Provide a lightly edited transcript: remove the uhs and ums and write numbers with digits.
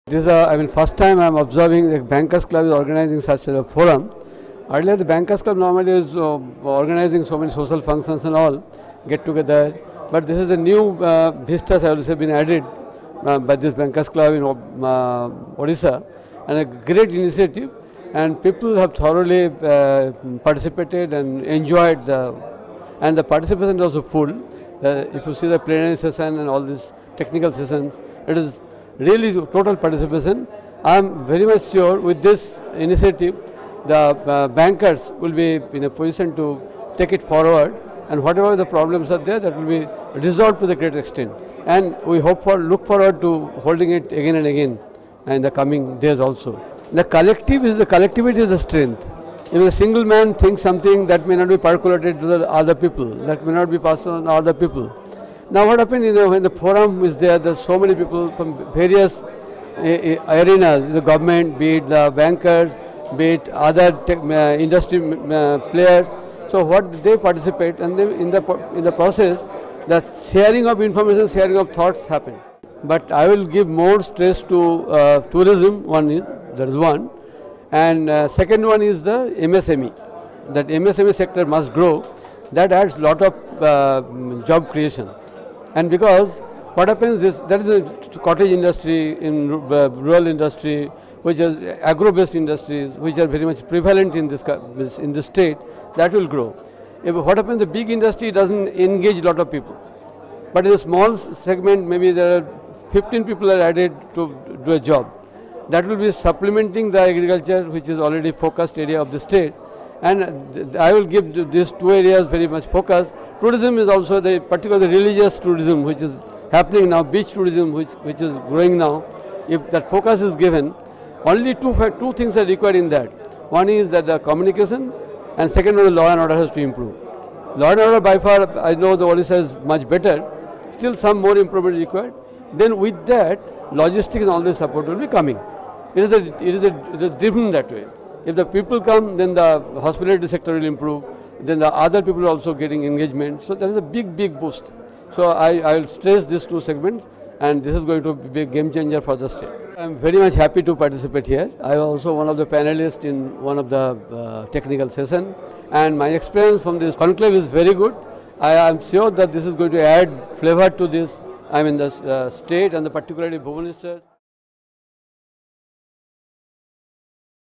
This is first time I am observing the Bankers Club is organizing such a forum. Earlier, the Bankers Club normally is organizing so many social functions and all, get together. But this is the new vistas have also been added by this Bankers Club in Odisha, and a great initiative. And people have thoroughly participated and enjoyed and the participation is also full. If you see the plenary session and all these technical sessions, it is really total participation. I am very much sure with this initiative, the bankers will be in a position to take it forward, and whatever the problems are there, that will be resolved to the great extent. And we look forward to holding it again and again in the coming days also. The collectivity is the strength. If a single man thinks something, that may not be percolated to the other people, that may not be passed on to other people. Now what happened, when the forum is there, there's so many people from various arenas, the government, be it the bankers, be it other industry players. So what they participate, and in the process, the sharing of information, sharing of thoughts happen. But I will give more stress to tourism. That is one, and second one is the MSME. That MSME sector must grow. That adds lot of job creation. And because what happens is there is a cottage industry in rural industry, which is agro-based industries, which are very much prevalent in this state. That will grow. What happens? The big industry doesn't engage a lot of people, but in a small segment, maybe there are 15 people are added to do a job. That will be supplementing the agriculture, which is already focused area of the state. And I will give these two areas very much focus. Tourism is also particularly the religious tourism, which is happening now, beach tourism, which is growing now. If that focus is given, only two things are required in that. One is that the communication, and second one, the law and order has to improve. Law and order by far, I know the Odisha is much better. Still some more improvement required. Then with that, logistics and all this support will be coming. It is driven that way. If the people come, then the hospitality sector will improve. Then the other people are also getting engagement. So there is a big boost. So I will stress these two segments, and this is going to be a game changer for the state. I am very much happy to participate here. I was also one of the panelists in one of the technical sessions, and my experience from this conclave is very good. I am sure that this is going to add flavor to this, the state, and particularly Bhubaneswar.